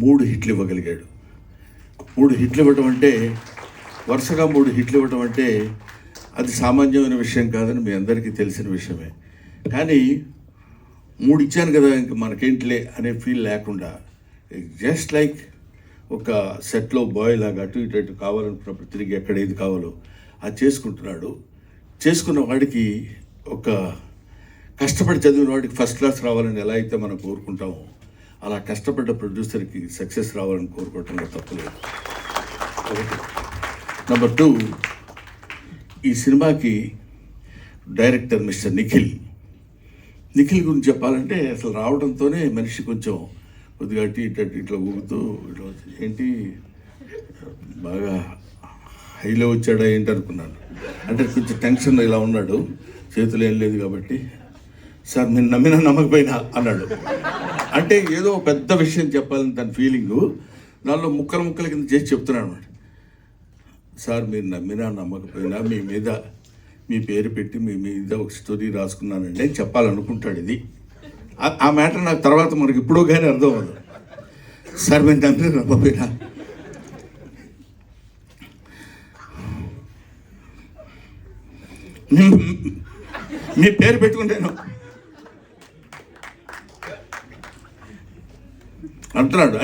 3 హిట్లు ఇవ్వగలిగాడు. 3 హిట్లు ఇవ్వటం అంటే, వరుసగా 3 హిట్లు ఇవ్వటం అంటే అది సామాన్యమైన విషయం కాదని మీ అందరికీ తెలిసిన విషయమే. కానీ 3 ఇచ్చాను కదా ఇంక మనకేంటిలే అనే ఫీల్ లేకుండా, జస్ట్ లైక్ ఒక సెట్లో బాయ్ లాగా అటు ఇటు కావాలనుకున్నప్పుడు తిరిగి ఎక్కడ ఏది కావాలో అది చేసుకుంటున్నాడు. చేసుకున్న వాడికి, ఒక కష్టపడి చదివిన వాడికి ఫస్ట్ క్లాస్ రావాలని ఎలా అయితే మనం కోరుకుంటామో, అలా కష్టపడ్డ ప్రొడ్యూసర్కి సక్సెస్ రావాలని కోరుకోవటంలో తప్పులేదు. నెంబర్ 2, ఈ సినిమాకి డైరెక్టర్ మిస్టర్ నిఖిల్ గురించి చెప్పాలంటే, అసలు రావడంతోనే మనిషి కొంచెం కొద్దిగా ఇట్లా ఊగుతూ ఇట్లా ఏంటి బాగా హైలో వచ్చాడా ఏంటి అనుకున్నాను. అంటే కొంచెం టెన్షన్ ఇలా ఉన్నాడు, చేతులు ఏం లేదు కాబట్టి, సార్ మీరు నమ్మినా నమ్మకపోయినా అన్నాడు. అంటే ఏదో పెద్ద విషయం చెప్పాలని తన ఫీలింగు, దానిలో ముక్కల కింద చేసి చెప్తున్నాడు అన్నమాట. సార్ మీరు నమ్మినా నమ్మకపోయినా మీ మీద మీ పేరు పెట్టి మీ మీద ఒక స్టోరీ రాసుకున్నానండి అని చెప్పాలనుకుంటాడు. ఇది ఆ మ్యాటర్ నాకు తర్వాత మనకి ఇప్పుడు కానీ అర్థం అవ్వదు. సార్ మీరు నమ్మినా నమ్మకపోయినా మీ పేరు పెట్టుకుంటాను అంటున్నాడు.